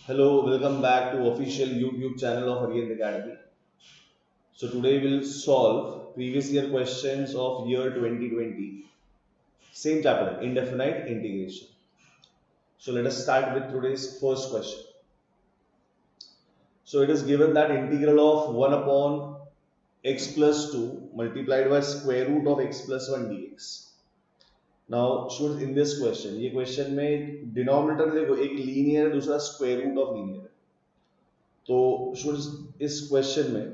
Hello, welcome back to official YouTube channel of Arihant Academy. So today we'll solve previous year questions of year 2020. Same chapter, indefinite integration. So let us start with today's first question. So it is given that integral of 1 upon x plus 2 multiplied by square root of x plus 1 dx. Now students in this question, ये question में denominator देखो एक linear है दूसरा square root of linear है. तो students इस question में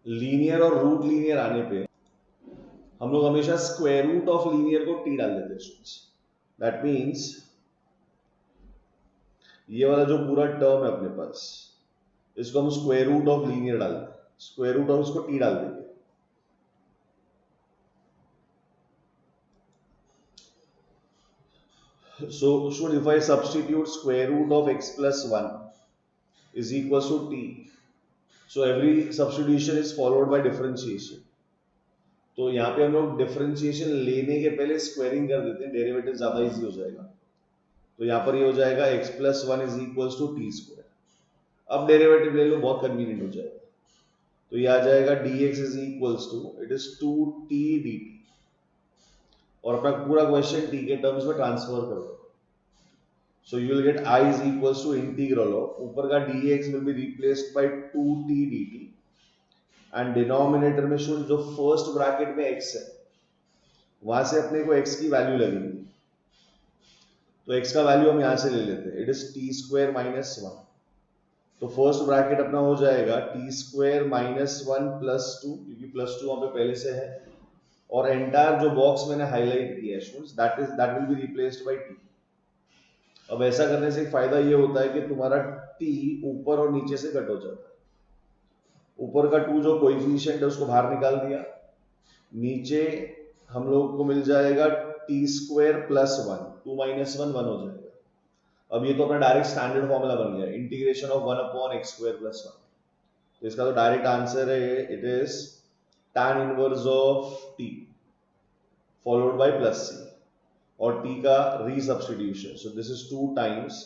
लीनियर और रूट लीनियर आने पे हम लोग हमेशा स्क्वायर रूट ऑफ लीनियर को टी डाल देते हैं. दैट मीन्स ये वाला जो पूरा टर्म है अपने पास इसको हम स्क्वायर रूट ऑफ लीनियर डाल दें, स्क्वायर रूट ऑफ उसको टी डाल देंगे. So should if I substitute square root of x plus 1 is equals to t, so every substitution is followed by differentiation. तो यहाँ पे हम लोग डिफरेंशिएशन लेने के पहले स्क्वायरिंग कर देते हैं, डेरिवेटिव ज्यादा इजी हो जाएगा. तो यहाँ पर ये हो जाएगा x plus 1 is equals to T square. अब डेरिवेटिव ले लो, बहुत कन्वीनियंट हो जाएगा. तो ये आ जाएगा dx is equals to it is 2t dt और अपना पूरा क्वेश्चन t के टर्म्स में ट्रांसफर कर दो. So you will get i is equals to integral of ऊपर का dx will be replaced by 2t dt and denominator में शुड जो फर्स्ट ब्रैकेट में x है वहां से अपने को x की वैल्यू लगेगी. तो x का वैल्यू हम यहां से ले लेते हैं, it is T square minus 1. तो फर्स्ट ब्रैकेट अपना हो जाएगा टी स्क्वायर माइनस 1 प्लस 2, क्योंकि प्लस 2 वहां पे पहले से है, और एंटायर जो बॉक्स मैंने हाईलाइट किया है students that will be replaced bye t. अब ऐसा करने से एक फायदा ये होता है कि तुम्हारा t ऊपर और नीचे से कट हो जाता है. ऊपर का 2 जो कोएफिशिएंट है उसको बाहर निकाल दिया, नीचे हम लोग को मिल जाएगा टी स्क्वायर प्लस 1, 2 माइनस 1 1 हो जाएगा. अब ये तो अपना डायरेक्ट स्टैंडर्ड फॉर्मूला बन गया, integration of 1 upon x square plus 1. तो इसका तो डायरेक्ट आंसर है, it is tan inverse of t followed by plus c और t का resubstitution. So this is 2 times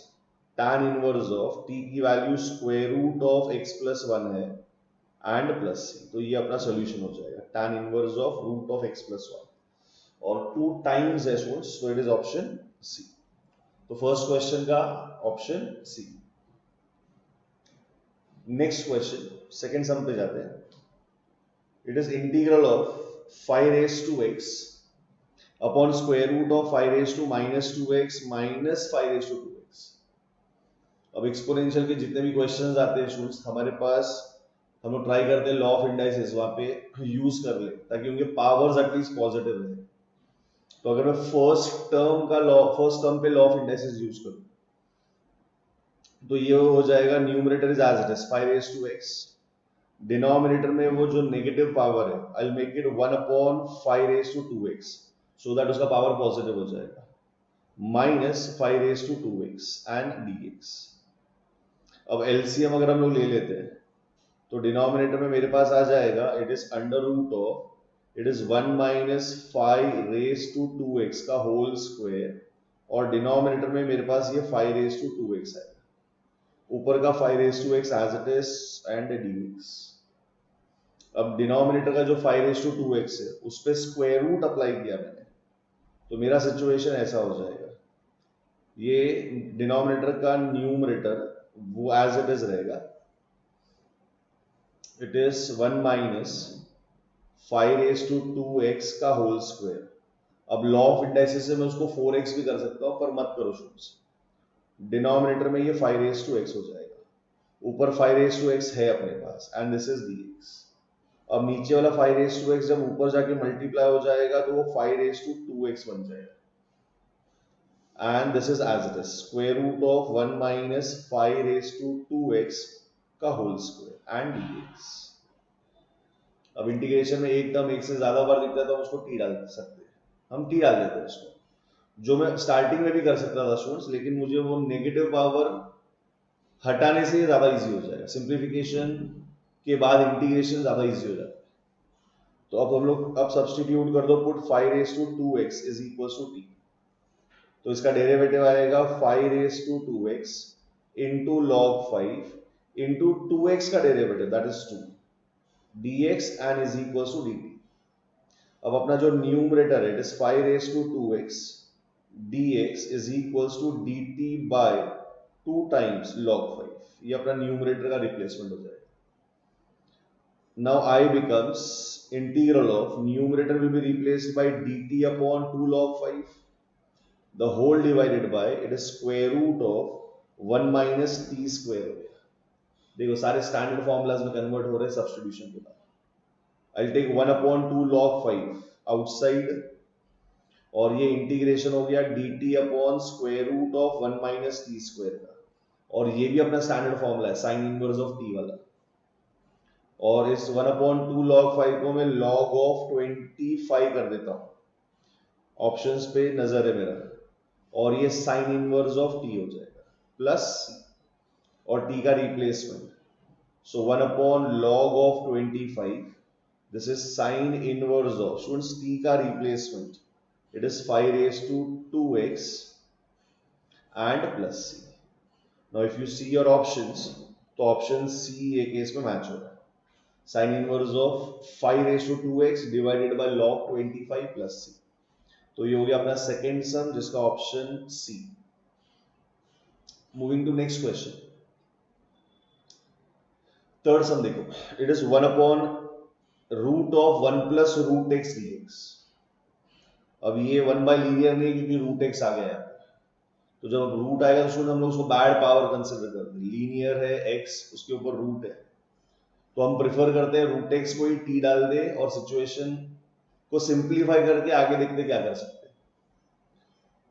tan inverse of t की value square root of x plus 1 है and plus c. तो ये अपना solution हो जाएगा tan inverse of root of x plus 1 और 2 टाइम्स है students, so it is option C. तो फर्स्ट क्वेश्चन का option C. Next question second sum पे जाते हैं. It is integral of 5 raise to x upon square root of 5 raise to minus 2x minus 5 raise to 2x. अब exponential के जितने भी questions आते हैं स्टूडेंट्स हमारे पास, हम लोग ट्राई करते हैं लॉ ऑफ इंडाइसिस वहां पे यूज कर ले ताकि उनके पावर्स एटलीस्ट पॉजिटिव रहे. तो अगर मैं फर्स्ट टर्म पे लॉ ऑफ इंडाइसिस यूज करूं तो ये हो जाएगा numerator is as it is 5 raise to x, denominator में वो जो नेगेटिव पावर है I will make it 1 upon 5 raise to 2x so that उसका पावर पॉजिटिव हो जाएगा, minus 5 raise to 2x and dx. अब एलसीएम अगर हम लोग ले लेते हैं तो डिनोमिनेटर में मेरे पास आ जाएगा it is under root of it is 1 minus 5 raise to 2x का होल स्क्वायर और डिनोमिनेटर में मेरे पास ये 5 रेज टू 2x है, ऊपर का 5 raise to x as it is and dx. अब डिनोमिनेटर का जो 5 रेज टू 2x है उस पे स्क्वायर रूट अप्लाई किया मैंने, तो मेरा सिचुएशन ऐसा हो जाएगा, ये डिनोमिनेटर का न्यूमरेटर वो एज इट इज रहेगा, it is 1 minus 5 raise to 2x का होल स्क्वायर. अब लॉ ऑफ इंडाइसिस से मैं उसको 4x भी कर सकता हूं, पर मत करो स्टूडेंट्स. डिनोमिनेटर में ये 5 रेज टू x हो जाएगा, ऊपर 5 रेज टू x है अपने पास एंड दिस इज dx. अब नीचे वाला 5 रेज टू x जब ऊपर जाके मल्टीप्लाई हो जाएगा तो वो 5 रेज टू 2x बन जाएगा and this is as it is square root of 1 minus 5 raise to 2x का होल स्क्वायर एंड dx. अब इंटीग्रेशन में एक टर्म एक से ज्यादा बार दिखता है तो हम उसको टी डाल सकते हैं, हम टी डाल देते हैं उसको, जो मैं स्टार्टिंग में भी कर सकता था स्टूडेंट्स, लेकिन मुझे वो नेगेटिव पावर हटाने से ज्यादा इजी हो जाएगा, सिंप्लीफिकेशन के बाद इंटीग्रेशन ज्यादा इजी हो जाता है. तो अब हम लोग अब सब्स्टिट्यूट कर दो, put 5 raise to 2x is equal to t. तो इसका डेरिवेटिव आएगा 5 raise to 2x into log 5 into 2x का derivative that is 2 dx and is equal to dt। अब अपना जो न्यूमरेटर है it is 5 raise to 2x dx is equal to dt by 2 times log 5। ये अपना numerator का replacement हो जाएगा। Now I becomes integral of numerator will be replaced by dt upon 2 log 5, the whole divided by it is square root of 1 minus t square हो गया। देखो सारे standard formulas में कन्वर्ट हो रहे हैं सब्स्टिट्यूशन के बाद। I'll take 1 upon 2 log 5 outside और ये इंटीग्रेशन हो गया dt upon square root of 1 minus t square का, और ये भी अपना स्टैंडर्ड फॉर्मूला है साइन इनवर्स ऑफ t वाला। और इस 1 अपॉन 2 log 5 को मैं log ऑफ 25 कर देता हूं, ऑप्शंस पे नजर है मेरा, और ये साइन इनवर्स ऑफ t हो जाएगा प्लस और t का replacement. So 1 upon log of 25 this is sine inverse of students t का replacement it is 5 raise to 2x and plus c। Now if you see your options तो option C ये case में match हो रहा है, sine inverse of 5 raise to 2x divided by log 25 plus c। तो ये हो गया अपना सेकेंड सम जिसका option C. Moving to next question, third sum देखो, it is 1 upon root of 1 plus root X dx। अब ये 1 बाय लीनियर नहीं क्योंकि रूट एक्स आ गया है, तो जब रूट आएगा तो हम लोग उसको बैड पावर कंसिडर करते हैं। लीनियर है x, उसके ऊपर रूट है, तो हम प्रेफर करते हैं रूट एक्स को ही t डाल दे और सिचुएशन को सिंप्लीफाई करके आगे देखते क्या कर सकते हैं।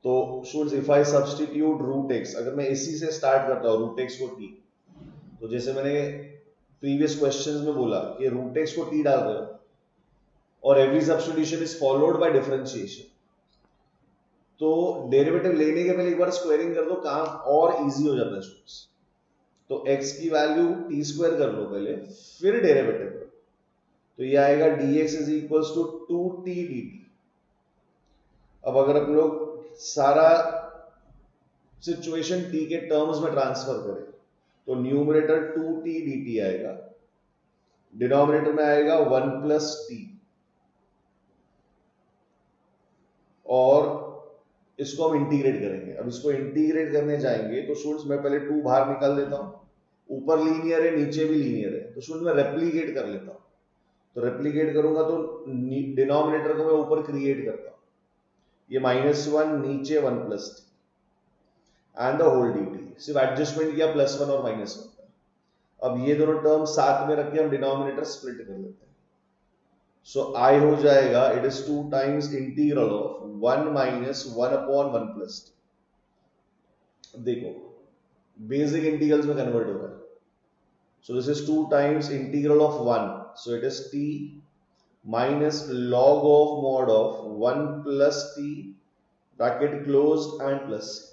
तो students if I substitute root X, अगर मैं इसी से स्टार्ट करता हूँ रूट एक्स को t, तो जैसे मैंने प्रीवियस क्वेश्चंस में बोला कि रूट एक्स को t डाल रहे हो और every substitution is followed by differentiation, तो डेरिवेटिव लेने के पहले एक बार स्क्वायरिंग कर दो, काम और इजी हो जाता है स्टूडेंट्स। तो x की वैल्यू टी स्क्वायर कर लो पहले, फिर डेरिवेटिव करो, तो ये आएगा dx is equal to 2t dt। अब अगर हम लोग सारा सिचुएशन t के टर्म्स में ट्रांसफर करें तो न्यूमरेटर 2t dt आएगा, डिनोमिनेटर में आएगा 1 प्लस t, और इसको हम इंटीग्रेट करेंगे। अब इसको इंटीग्रेट करने जाएंगे तो स्टूडेंट्स मैं पहले 2 बाहर निकाल देता हूं, ऊपर लीनियर है नीचे भी लीनियर है, तो स्टूडेंट मैं रेप्लीकेट कर लेता हूं। तो रेप्लीकेट करूंगा तो डिनोमिनेटर को मैं ऊपर क्रिएट करता हूं, ये -1 नीचे 1 plus T and the whole dt, सिर्फ एडजस्टमेंट किया +1 और -1 का। अब ये दोनों टर्म साथ में रख के हम डिनोमिनेटर स्प्लिट कर लेते हैं। सो I हो जाएगा it is 2 times integral of 1 minus 1 upon 1 plus t. देखो बेसिक इंटीग्रल्स में कन्वर्ट हो रहा है, so this is 2 times integral of 1, so it is t minus log of mod of 1 plus t bracket closed and plus c।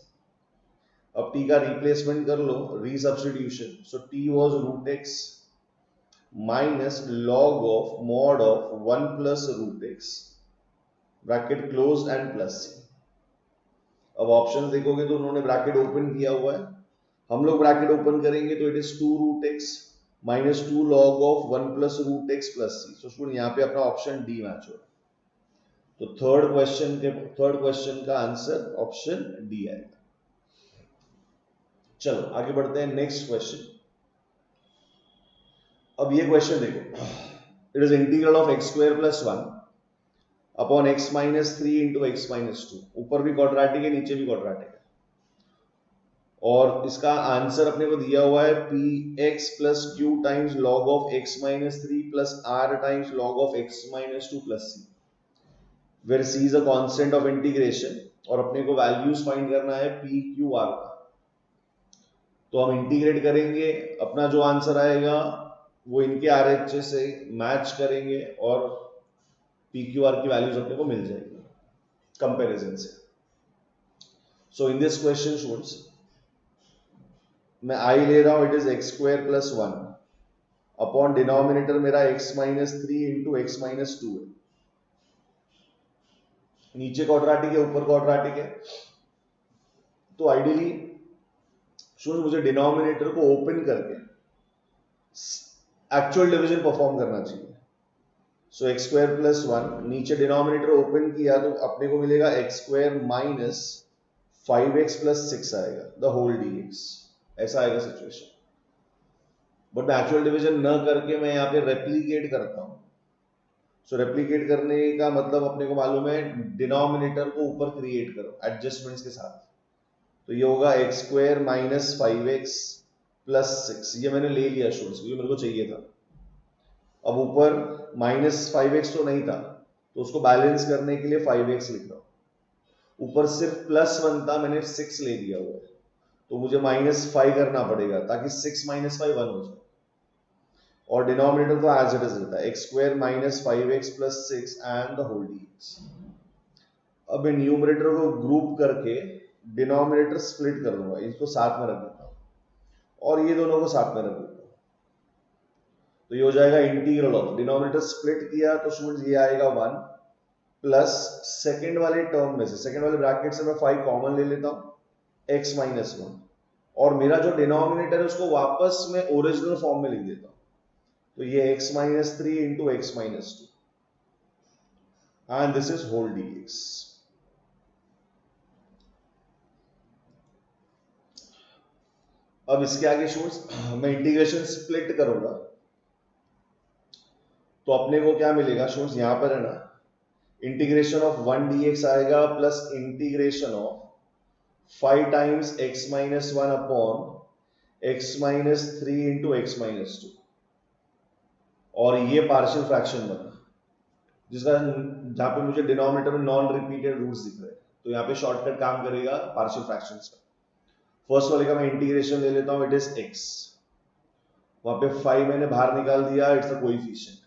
अब t का replacement कर लो, resubstitution, so t was root x minus log of mod of 1 plus root x bracket closed and plus c। अब option देखोगे तो उन्होंने bracket open किया हुआ है, हम लोग ब्रैकेट ओपन करेंगे तो it is 2 root x minus 2 log of 1 plus root x plus c। So student यहाँ पे अपना ऑप्शन डी मैच हो रहा है, तो थर्ड क्वेश्चन का आंसर ऑप्शन डी आएगा। चलो आगे बढ़ते हैं नेक्स्ट क्वेश्चन। अब ये क्वेश्चन देखो, it is integral of x square plus 1 upon x minus 3 into x minus 2। ऊपर भी क्वाड्रेटिक है नीचे भी क्वाड्रेटिक है, और इसका आंसर अपने को दिया हुआ है px plus q times log of x minus 3 plus r times log of x minus 2 plus c, where c is a constant of integration, और अपने को वैल्यूज फाइंड करना है p q r का। तो हम इंटीग्रेट करेंगे, अपना जो आंसर आएगा वो इनके RHS से मैच करेंगे और PQR की वैल्यूज अपने को मिल जाएगी कंपैरिजन से। सो इन दिस क्वेश्चन स्टूडेंट्स मैं I ले रहा हूं, it is x square plus 1 upon denominator मेरा x minus 3 into x minus 2 है, नीचे क्वाड्रेटिक है ऊपर क्वाड्रेटिक है, तो आइडियली मुझे डिनोमिनेटर को ओपन करके एक्चुअल डिवीजन परफॉर्म करना चाहिए. सो एक्स स्क्वायर प्लस वन, नीचे डिनोमिनेटर ओपन किया तो अपने को मिलेगा x square minus 5x plus 6 आएगा, द होल dx. ऐसा आएगा सिचुएशन. बट मैं एक्चुअल डिवीजन न करके मैं यहाँ पे रेप्लीकेट करता हूँ. सो रेप्लीकेट करने का मतलब अपने को मालूम है डिनोमिनेटर को ऊपर क्रिएट करो एडजस्टमेंट्स के साथ. तो ये होगा x square minus 5x plus 6. ये मैंने ले लिया स्टूडेंट्स क्योंकि मेरे को चाहिए था. अब ऊपर -5x तो नहीं था तो उसको बैलेंस करने के लिए 5x लिख रहा हूं. ऊपर सिर्फ +1 था, मैंने 6 ले लिया हुआ है तो मुझे -5 करना पड़ेगा ताकि 6 - 5 1 हो जाए. और डिनोमिनेटर तो एज इट इज रहता है x square minus 5x plus 6 and the whole dx. अब न्यूमरेटर को ग्रुप करके डिनोमिनेटर स्प्लिट कर दूंगा, इसको साथ में रख देता हूं और ये दोनों को साथ में रख देता हूं. तो ये हो जाएगा इंटीग्रल ऑफ, डिनोमिनेटर स्प्लिट किया तो स्टूडेंट्स ये आएगा 1 प्लस सेकेंड वाले टर्म में से, सेकेंड वाले ब्रैकेट से मैं 5 कॉमन ले लेता हूं x माइनस 1 और मेरा जो डिनोमिनेटर है उसको वापस मैं ओरिजिनल फॉर्म में लिख देता हूं. तो ये x minus 3 into x minus 2 and this is whole dx. अब इसके आगे स्टूडेंट्स मैं इंटीग्रेशन स्प्लिट करूंगा तो अपने को क्या मिलेगा स्टूडेंट्स, यहां पर है ना इंटीग्रेशन ऑफ 1 dx आएगा plus integration of 5 times x minus 1 upon x minus 3 into x minus 2. और ये पार्शियल फ्रैक्शन बना जिसका जहां पे मुझे डिनोमिनेटर में नॉन रिपीटेड रूट्स दिख रहे हैं तो यहाँ पे शॉर्टकट काम करेगा पार्शियल फ्रैक्शंस का. फर्स्ट वाले का मैं इंटीग्रेशन ले लेता हूं, इट इज x. वहां पे 5 मैंने बाहर निकाल दिया, इट्स अ कोएफिशिएंट.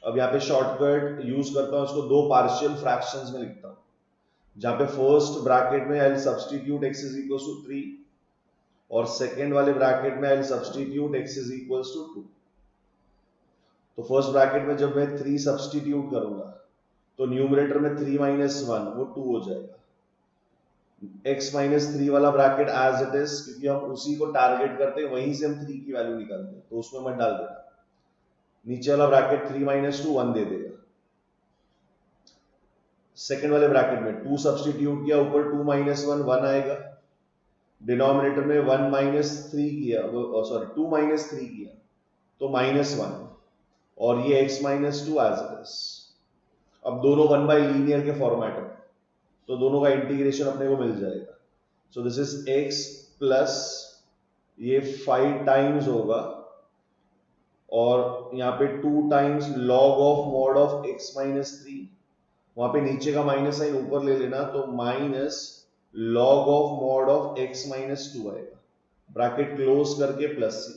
अब यहाँ पे शॉर्टकट यूज करता हूं, इसको दो पार्शियल फ्रैक्शंस में लिखता हूं जहां पे फर्स्ट ब्रैकेट में I will substitute x is equals to 3 और सेकेंड वाले ब्रैकेट में I will substitute x is equals to 2. तो फर्स्ट ब्रैकेट में जब मैं 3 सब्स्टिट्यूट करूंगा तो न्यूमरेटर में 3 माइनस 1 वो 2 हो जाएगा. x माइनस 3 वाला ब्रैकेट एज इट इज, क्योंकि हम उसी को टारगेट करते हैं वहीं से हम 3 की वैल्यू निकालते हैं तो उसमें मत डाल देना. नीचे वाला ब्रैकेट 3 माइनस 2 1 दे देगा. सेकेंड वाले ब्रैकेट में 2 सब्स्टिट्यूट किया, ऊपर 2 माइनस 1 1 आएगा. डिनोमिनेटर में 1 माइनस 3 किया, सॉरी 2 माइनस 3 किया तो -1 और ये x minus 2 as it is. अब दोनों 1 बाय लीनियर के फॉर्मेट में तो दोनों का इंटीग्रेशन अपने को मिल जाएगा. सो दिस इज x प्लस ये 5 टाइम्स होगा और यहाँ पे 2 times log of mod of x minus 3, वहां पे नीचे का माइनस साइन ऊपर ले लेना तो minus log of mod of x minus 2 आएगा. ब्रैकेट क्लोज करके प्लस c.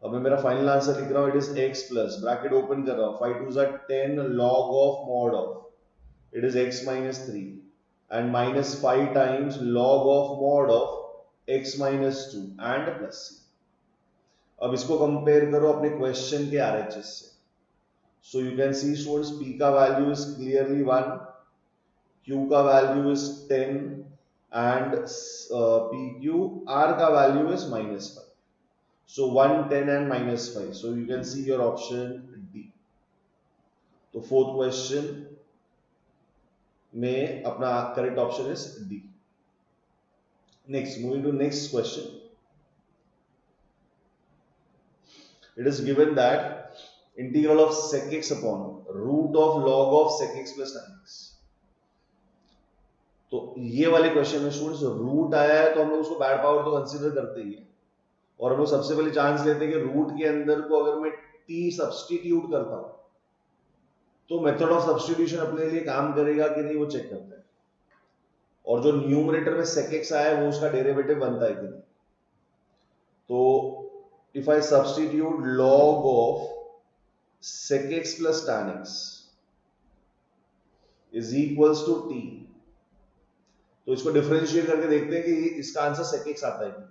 अब मैं मेरा फाइनल आंसर लिख रहा हूं, it is x plus bracket open कर रहा हूं 5 2 जा 10 log of mod of it is x minus 3 and minus 5 times log of mod of x minus 2 and plus c. अब इसको कंपेयर करो अपने क्वेश्चन के RHS से. So you can see students p का वैल्यू इज क्लियरली 1, q का value is 10 and pq r का value is -5. So 1, 10 and -5. So you can see your option D. तो fourth question में अपना correct option is D. Next, moving to next question. It is given that integral of sec x upon root of log of sec x plus tan x. तो ये वाले question में students root आया है तो हम लोग उसको बैड पावर तो कंसीडर करते ही है और हम लोग सबसे पहले चांस लेते हैं कि रूट के अंदर को अगर मैं t सब्स्टिट्यूट करता हूं तो मेथड ऑफ सब्स्टिट्यूशन अपने लिए काम करेगा कि नहीं वो चेक करते हैं. और जो न्यूमरेटर में sec x आया है वो उसका डेरिवेटिव बनता है कि नहीं. तो if I substitute log of sec x plus tan x is equals to t, तो इसको डिफरेंशिएट करके देखते हैं कि इसका आंसर sec x आता है कि नहीं.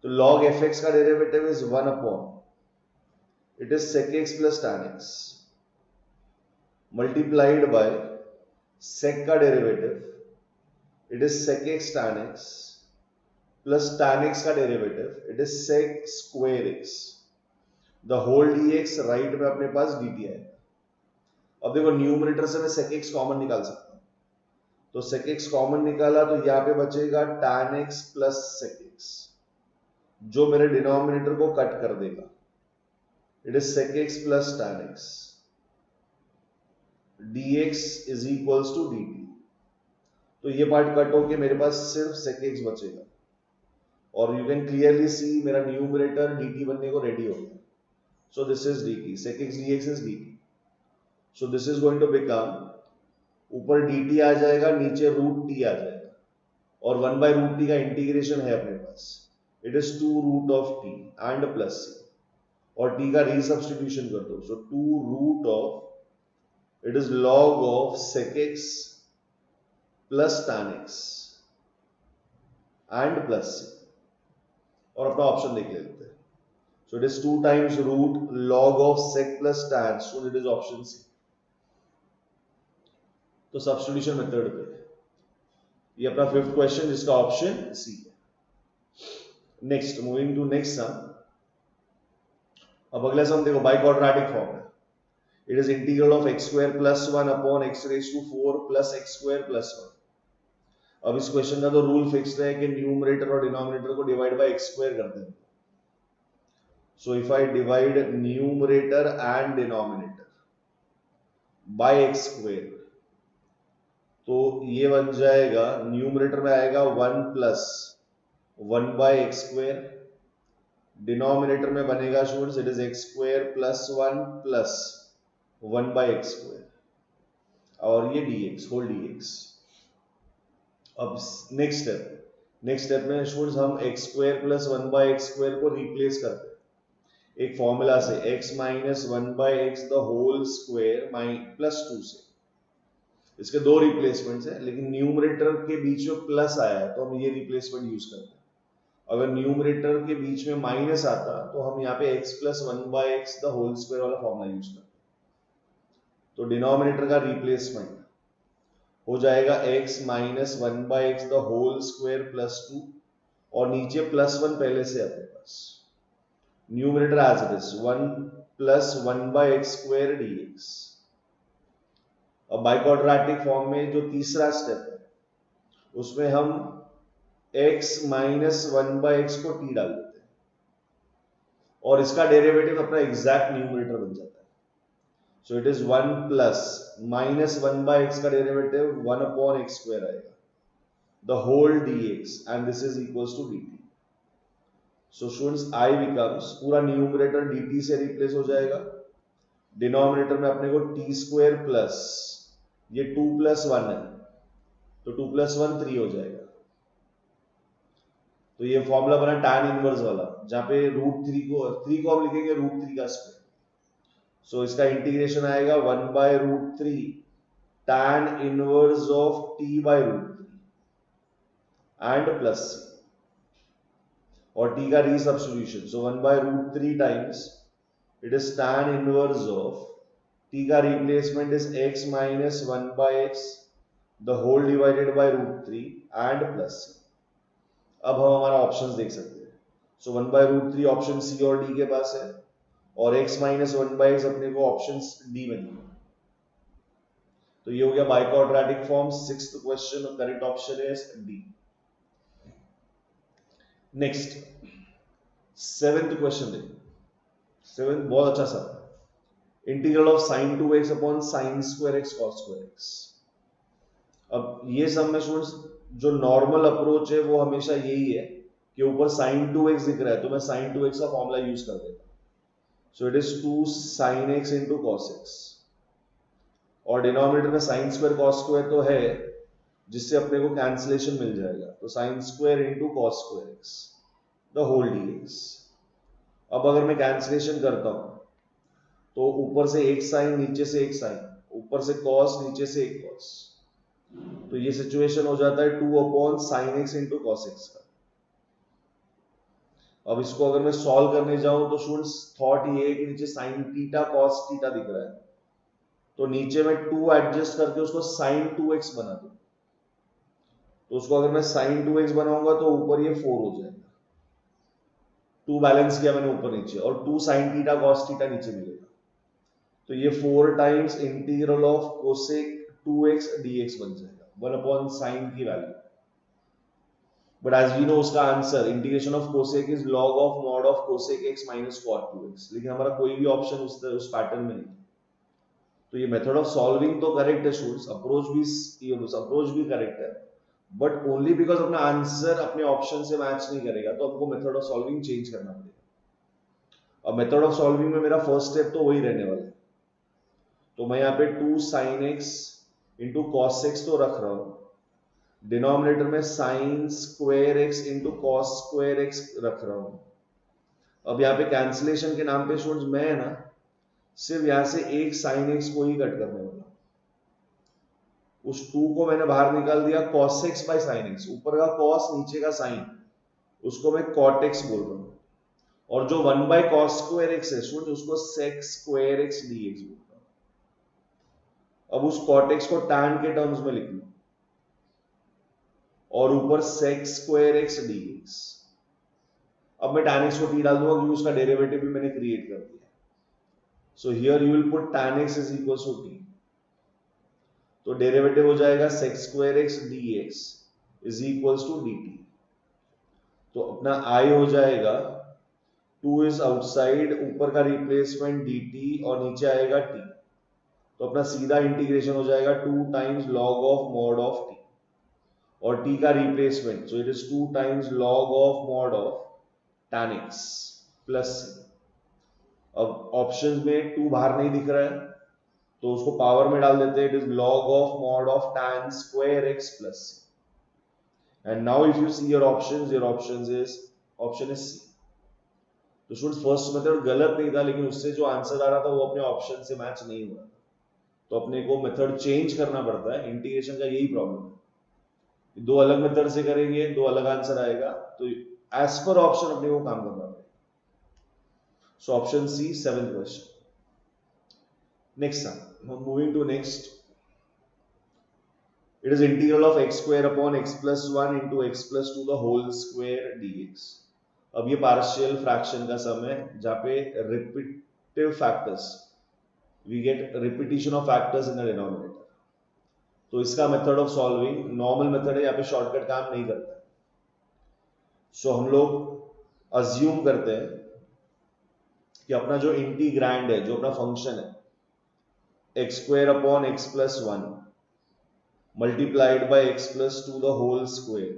तो log fx का derivative is 1 upon it is sec x plus tan x multiplied by sec का derivative it is sec x tan x plus tan x का derivative it is sec square x the whole dx right में अपने पास dt है। अब देखो numerator से मैं sec x common निकाल सकता हूं, तो sec x कॉमन निकाला तो यहाँ पे बचेगा tan x plus sec x जो मेरे डिनोमिनेटर को कट कर देगा। It is sec x plus tan x dx is equals to dt। तो ये पार्ट कट होके मेरे पास सिर्फ sec x बचेगा और यू कैन क्लियरली सी मेरा न्यूमरेटर dt बनने को रेडी हो गया। So this is dt, sec x dx is dt। So this is going to become, ऊपर dt आ जाएगा, नीचे रूट t आ जाएगा और 1 बाय रूट t का इंटीग्रेशन है अपने पास। It is 2 root of t and plus c और t का रीसब्स्टिट्यूशन कर दो। So 2 root of, it is log of sec x plus tan x and plus c और अपना ऑप्शन देख लेते हैं। So it is 2 times root log of sec plus tan, so it is option C. तो substitution method पे ये अपना fifth question जिसका ऑप्शन सी है। Next, moving to next sum. अब अगला सम देखो, बाय क्वाड्रेटिक फॉर्म है। It is integral of x square plus 1 upon x raise to 4 plus x square plus 1। अब इस क्वेश्चन का तो रूल फिक्स्ड है कि न्यूमरेटर और डिनोमिनेटर को डिवाइड बाय x स्क्वायर कर देंगे। So if I divide numerator and denominator by x square तो ये बन जाएगा, न्यूमरेटर में आएगा 1 plus 1 by x square, denominator में बनेगा students it is x square plus 1 plus 1 by x square और ये dx होल dx। अब नेक्स्ट स्टेप में स्टूडेंट्स हम x square plus 1 by x square को रिप्लेस करते हैं एक फॉर्मूला से, x minus 1 by x the whole square plus 2 से। इसके दो रिप्लेसमेंट्स है, लेकिन न्यूमरेटर के बीच में प्लस आया है तो हम ये रिप्लेसमेंट यूज करते हैं। अगर न्यूमरेटर के बीच में माइनस आता तो हम यहाँ पे x plus 1 by x the whole square वाला फॉर्मूला यूज करते हैं। तो डिनोमिनेटर का रिप्लेसमेंट हो जाएगा x minus 1 by x the whole square plus 2 और नीचे प्लस 1 पहले से अपने पास। Numerator as it is 1 plus 1 by x square dx। अब बाय क्वाड्रेटिक फॉर्म में जो तीसरा स्टेप है उसमें हम x माइनस 1 बाय एक्स को t डाल देते हैं और इसका डेरिवेटिव अपना एग्जैक्ट न्यूमरेटर बन जाता है। So it is 1 plus minus 1 by x का डेरिवेटिव 1 अपॉन एक्स स्क्वायर आएगा the whole dx and this is equals to dt। So students I becomes, पूरा न्यूमरेटर dt से रिप्लेस हो जाएगा, डिनोमिनेटर में अपने को t स्क्वायर प्लस ये 2 प्लस 1 है तो 2 प्लस 1 3 हो जाएगा। तो ये फॉर्मूला बना tan इनवर्स वाला, जहां पे √3 को हम लिखेंगे √3 का स्क्वायर। सो इसका इंटीग्रेशन आएगा 1 by √3 tan inverse of t by √3 and plus c और t का resubstitution. So 1 by √3 times it is tan inverse of t का replacement is x minus 1 by x the whole divided by √3 and plus c। अब हम हमारा options देख सकते हैं। So 1 by √3 option c और d के पास है और x माइनस 1 बाय एक्स अपने को ऑप्शन d में दिया। तो ये हो गया bye quadratic form. Sixth question, correct option is d। Next seventh question देखो, सेवेंथ बहुत अच्छा सा, integral of sin 2x upon sin square x cos square x। अब ये सब में स्टूडेंट्स जो नॉर्मल अप्रोच है वो हमेशा यही है कि ऊपर sin 2x दिख रहा है तो मैं sin 2x का फॉर्मूला यूज कर देता। सो it is 2 sin x into cos x और डिनोमिनेटर में sin स्क्वायर cos स्क्वायर तो है जिससे अपने को कैंसिलेशन मिल जाएगा, तो sin square into cos square x the whole dx। अब अगर मैं कैंसिलेशन करता हूं तो ऊपर से एक साइन नीचे से एक साइन, ऊपर से cos नीचे से एक cos, तो ये सिचुएशन हो जाता है 2 upon sin x into cos x का। अब इसको अगर मैं सॉल्व करने जाऊं तो स्टूडेंट्स थॉट ये है कि नीचे sin थीटा cos थीटा दिख रहा है तो नीचे में 2 एडजस्ट करके उसको sin 2x बना दूं। तो उसको अगर मैं साइन 2x बनाऊंगा तो ऊपर ये 4 हो जाएगा, 2 बैलेंस किया मैंने ऊपर नीचे, और 2 साइन थीटा कॉस थीटा नीचे मिलेगा, तो ये 4 times integral of cosec 2x dx बन जाएगा 1 अपॉन साइन की value. But as we know उसका answer integration of cosec is log of mod of cosec x minus cot 2x, लेकिन हमारा कोई भी ऑप्शन उस पैटर्न में नहीं। तो ये मेथड ऑफ सॉल्विंग तो करेक्ट है स्टूडेंट्स, अप्रोच भी करेक्ट है, बट ओनली बिकॉज अपना आंसर अपने ऑप्शन से मैच नहीं करेगा तो हमको मेथड ऑफ सॉल्विंग चेंज करना पड़ेगा। अब मेथड ऑफ सॉल्विंग में मेरा फर्स्ट स्टेप तो वही रहने वाला है, तो मैं यहाँ पे 2 sin x into cos x तो रख रहा हूं, डिनोमिनेटर में sine square x into cos square x रख रहा हूं। अब यहाँ पे कैंसिलेशन के नाम पे स्टूडेंट्स मैं है ना सिर्फ यहां से एक साइन एक्स को ही कट करने वाला, उस 2 को मैंने बाहर निकाल दिया, cos x by sin x, ऊपर का cos नीचे का sin, उसको मैं cot x बोल रहा हूं, और जो 1 बाय cos स्क्वायर x है स्टूडेंट उसको sec स्क्वायर x dx बोल रहा हूं। अब उस cot x को tan के टर्म्स में लिख लो, और ऊपर sec स्क्वायर x dx। अब मैं tan x को t डाल दूंगा क्योंकि उसका डेरिवेटिव भी मैंने क्रिएट कर दिया, so here you will put tan x is equal to t, तो डेरिवेटिव हो जाएगा sec square x dx is equals to dt। तो अपना I हो जाएगा 2 इज आउटसाइड, ऊपर का रिप्लेसमेंट dt और नीचे आएगा t, तो अपना सीधा इंटीग्रेशन हो जाएगा 2 times log of mod of t, और t का replacement, so it is 2 times log of mod of tan x plus c। अब ऑप्शन में 2 बाहर नहीं दिख रहा है तो उसको पावर में डाल देते हैं, it is log of mod of tan square x plus c। And now if you see your options option is C। तो स्टूडेंट्स फर्स्ट मेथड गलत नहीं था, लेकिन उससे जो आंसर आ रहा था वो अपने ऑप्शन से मैच नहीं हुआ, तो अपने को मेथड चेंज करना पड़ता है। इंटीग्रेशन का यही प्रॉब्लम है, 2 अलग मेथड से करेंगे 2 अलग आंसर आएगा, तो एज पर ऑप्शन अपने को काम करना पड़ेगा। So option C 7th question. Next moving to next, it is integral of x square upon x plus 1 into x plus 2 the whole square dx। अब ये पार्शियल फ्रैक्शन का सम है जहां पे repetitive factors, we get repetition of factors in the denominator. तो इसका method of solving normal method है, यहाँ पे शॉर्टकट काम नहीं करता है। सो हम लोग अज्यूम करते हैं कि अपना जो इंटीग्रैंड है, जो अपना फंक्शन है x square upon x plus 1 multiplied by x plus 2 the whole square,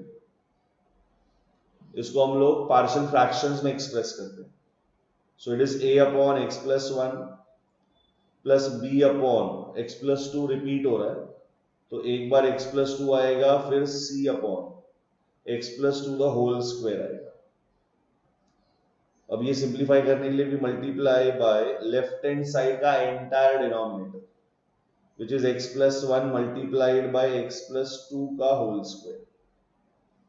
इसको हम लोग पार्शियल फ्रैक्शंस में एक्सप्रेस करते हैं। So it is a upon x plus 1 plus b upon x plus 2 repeat हो रहा है, तो एक बार x प्लस 2 आएगा, फिर c अपॉन x plus 2 the whole square आएगा। अब ये सिंप्लीफाई करने के लिए भी multiply by left hand side का entire denominator which is x plus 1 multiplied by x plus 2 का होल स्क्वायर,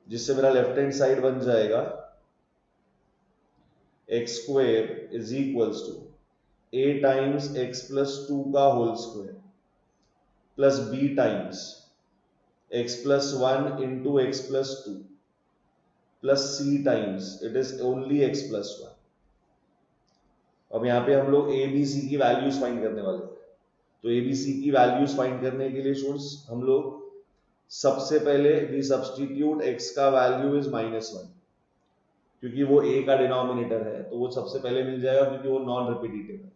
जिससे मेरा लेफ्ट हैंड साइड बन जाएगा x square is equals to a times x plus 2 का whole square plus b times x plus 1 into x plus 2 plus c times it is only x plus 1। अब यहाँ पे हम लोग a b c की values find करने वाले हैं, तो ABC की वैल्यूज फाइंड करने के लिए स्टूडेंट्स हम लोग सबसे पहले वी सब्स्टिट्यूट x का वैल्यू इज -1, क्योंकि वो a का डिनोमिनेटर है तो वो सबसे पहले मिल जाएगा क्योंकि वो नॉन रिपीटेटिव है।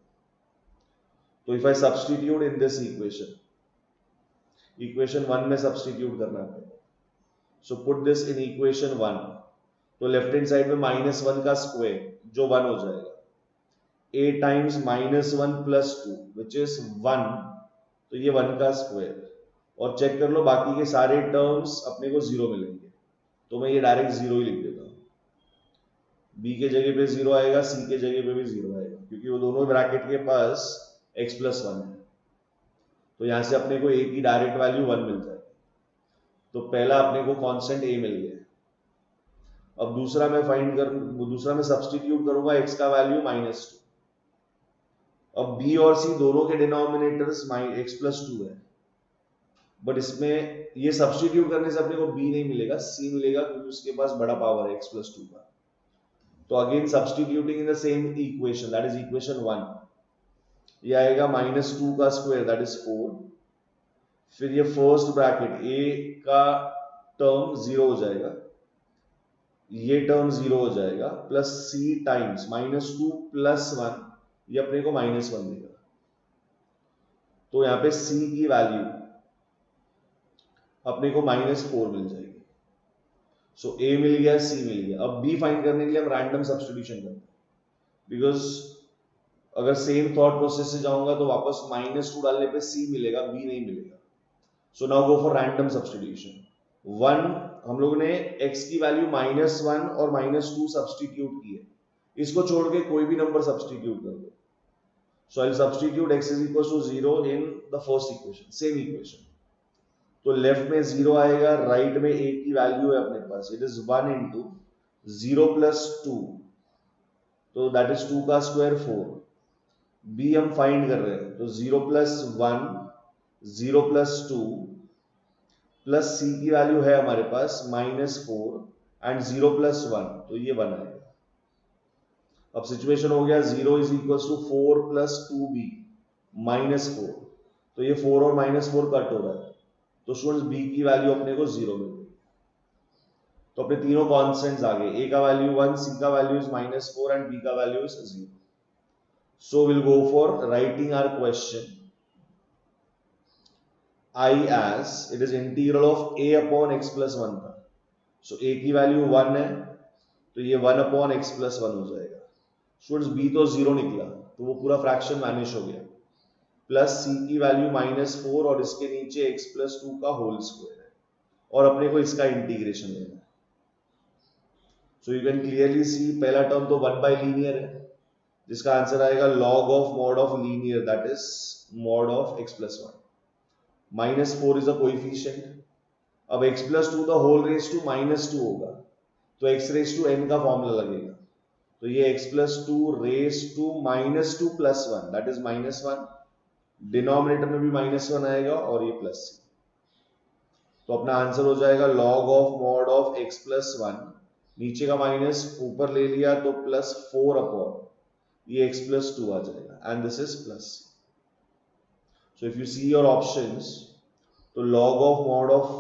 तो if I substitute in this equation 1 में सब्स्टिट्यूट करना है, so put this in equation 1, तो लेफ्ट हैंड साइड में -1 का स्क्वायर जो 1 हो जाएगा, a times -1 plus 2 which is 1, तो ये 1 का स्क्वायर, और चेक कर लो बाकी के सारे टर्म्स अपने को 0 मिलेंगे, तो मैं ये डायरेक्ट 0 ही लिख देता हूँ। b के जगह पे 0 आएगा, c के जगह पे भी 0 आएगा, क्योंकि वो दोनों ब्रैकेट के पास x प्लस 1 है, तो यहां से अपने को a की डायरेक्ट वैल्यू 1 मिल जाएगी। तो पहला अपने को कांस्टेंट a मिल गया। अब दूसरा मैं सब्स्टिट्यूट करूंगा x का वैल्यू -2। अब b और c दोनों के डिनोमिनेटर्स x प्लस 2 है, बट इसमें ये सब्स्टिट्यूट करने से अपने को b नहीं मिलेगा, c मिलेगा, क्योंकि उसके पास बड़ा पावर है x प्लस 2 का। तो again substituting in the same equation, that is equation 1, ये आएगा -2 का स्क्वायर दैट इज 4, फिर ये फर्स्ट ब्रैकेट a का टर्म 0 हो जाएगा, ये टर्म 0 हो जाएगा, प्लस c टाइम्स -2 प्लस 1, ये अपने को -1 देगा। तो यहाँ पे c की वैल्यू अपने को -4 मिल जाएगी। सो a मिल गया, c मिल गया। अब b फाइंड करने के लिए हम रैंडम सब्स्टिट्यूशन करते हैं, बिकॉज अगर सेम थॉट प्रोसेस से जाऊंगा तो वापस -2 डालने पे c मिलेगा, b नहीं मिलेगा। So now go for random substitution. 1 हम लोग ने x की वैल्यू -1 और -2 सब्स्टिट्यूट की है, इसको छोड़ के कोई भी नंबर सब्स्टिट्यूट कर दो। So I substitute x is equal to 0 in the first equation, same equation. तो लेफ्ट में 0 आएगा, राइट में a की वैल्यू है अपने पास, इट इज 1 इंटू 0 प्लस 2, तो दैट इज 2 का स्क्वायर 4। b हम फाइंड कर रहे हैं, तो 0 प्लस 1, 0 प्लस 2 प्लस c की वैल्यू है हमारे पास -4 एंड 0 प्लस 1, तो ये 1 आएगा। अब सिचुएशन हो गया 0 is equal to 4 plus 2b -4, तो ये 4 और -4 कट हो रहा है, तो स्टूडेंट्स b की वैल्यू अपने को 0 मिल गई। तो अपने तीनों कॉन्स्टेंट्स आ गए, a का वैल्यू 1, c का वैल्यू इज -4 एंड b का value is 0। So will go for writing our question I as it is integral of a upon x plus 1 था। सो a की वैल्यू 1 है, तो ये 1 upon x plus 1 हो जाएगा। स्टूडेंट्स b तो 0 निकला, तो वो पूरा फ्रैक्शन वैनिश हो गया, प्लस c की वैल्यू -4 और इसके नीचे x plus 2 का होल स्क्वायर है, और अपने को इसका इंटीग्रेशन लेना है। So you can clearly see पहला टर्म तो 1 बाय लीनियर है, जिसका आंसर आएगा log of mod of linear, that is mod of x plus 1। -4 is a coefficient, अब x plus 2 the whole raised to -2 होगा, तो x raised to n का formula लगेगा, तो ये x plus 2 raised to -2 plus 1 that is -1, denominator में भी -1 आएगा और ये प्लस c, तो अपना आंसर हो जाएगा log of mod of x plus 1, नीचे का माइनस ऊपर ले लिया तो +4 अपॉन ये x plus 2 आ जाएगा, and this is plus c। So if you see your options, तो log of mod of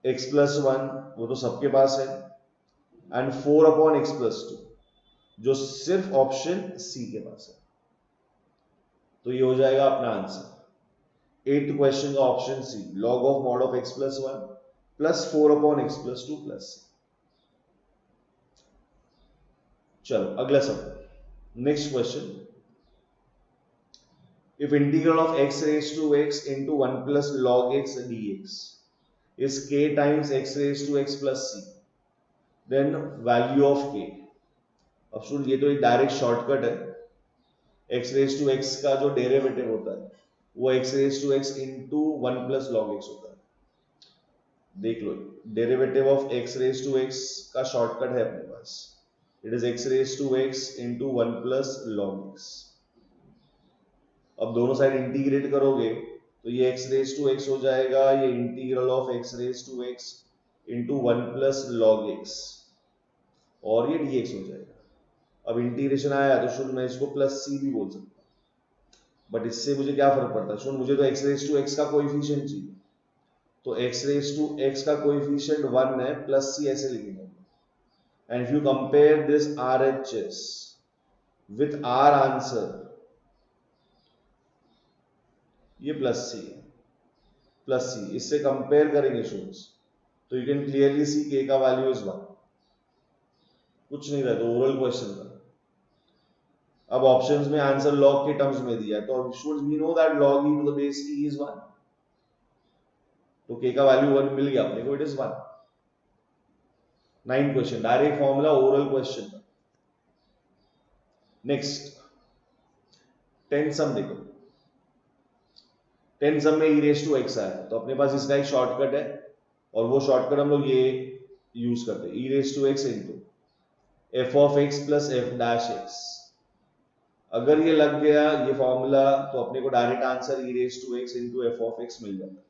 x plus 1 वो तो सबके पास है, एंड 4 अपॉन x plus 2 जो सिर्फ ऑप्शन सी के पास है, तो ये हो जाएगा अपना आंसर। 8th क्वेश्चन का option C, log of mod of x plus 1 plus 4 upon x plus 2 plus c। चलो अगला सब, next question, if integral of x raised to x into 1 plus log x dx is k times x raised to x plus c, then value of k। अब सुन, ये तो एक direct shortcut है, x raised to x का जो derivative होता है वो x raised to x into 1 plus log x होता है। देख लो, derivative of x raised to x का शॉर्टकट है अपने पास, it is x raised to x into 1 plus log x। अब दोनों साइड इंटीग्रेट करोगे तो ये x रेज टू x हो जाएगा, ये integral of x raise to x into 1 plus log x, और ये dx हो जाएगा। अब इंटीग्रेशन आया तो शुरू में इसको प्लस c भी बोल सकता हूं, बट इससे मुझे क्या फर्क पड़ता है, शुरू मुझे तो x रेज टू x का कोएफिशिएंट चाहिए, तो x रेज टू x का कोएफिशिएंट 1 है, प्लस c ऐसे लिखेंगे। And if you compare this RHS with our answer, ये प्लस सी है, प्लस सी, इससे कंपेयर करेंगे स्टूडेंट्स तो यू कैन क्लियरली सी के का वैल्यू इज 1, कुछ नहीं रहता, ओरल क्वेश्चन था। अब ऑप्शंस में आंसर लॉग के टर्म्स में दिया है, तो students we know that log e to the base e is 1, तो के का वैल्यू 1 मिल गया अपने को, it is 1। 9th question, direct formula, oral question था। नेक्स्ट 10th सम देखो, 10 सम में e रेज टू x आया, तो अपने पास इसका एक शॉर्टकट है, और वो शॉर्टकट हम लोग ये यूज करते हैं, e raise to x into f of x plus f dash x। अगर ये लग गया ये फॉर्मूला, तो अपने को direct answer e raise to x into f of x मिल जाता है।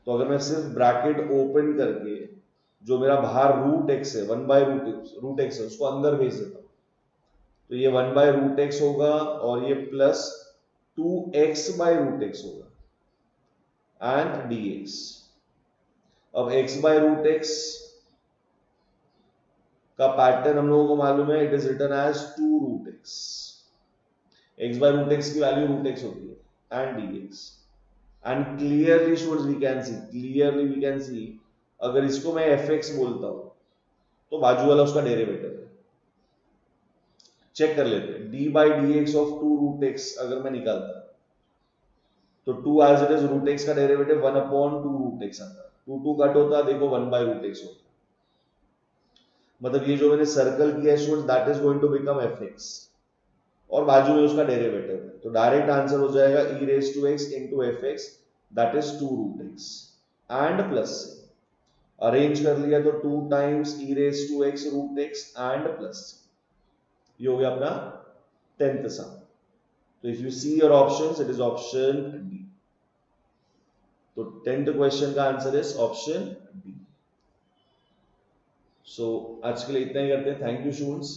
तो अगर मैं सिर्फ ब्रैकेट ओपन करके जो मेरा बाहर रूट एक्स है, 1/√x है, उसको अंदर भेज देता हूं, तो ये 1/√x होगा और ये प्लस 2x/√x होगा एंड dx। अब x/√x का पैटर्न हम लोगों को मालूम है, it is written as 2√x। x/√x की वैल्यू √x होती है and dx। And clearly we can see अगर इसको मैं fx बोलता हूं तो बाजू वाला उसका डेरिवेटिव है। चेक कर लेते हैं, d/dx ऑफ 2√x अगर मैं निकालता तो 2 एज इट इज √x का डेरिवेटिव 1/2√x आता है, 2 कट होता, देखो 1/√x होता। मतलब ये जो मैंने सर्कल किया है student, that is going to become fx और बाजू में उसका डेरिवेटिव है, तो डायरेक्ट आंसर हो जाएगा e⁻x into fx, that is 2√x and plus से अरेंज कर लिया तो 2 times e⁻x √x and plus, ये हो गया अपना 10th सम। तो if you see your options, it is option D. तो 10th क्वेश्चन का आंसर इज ऑप्शन डी। सो आज के लिए इतना ही करते हैं। Thank you students.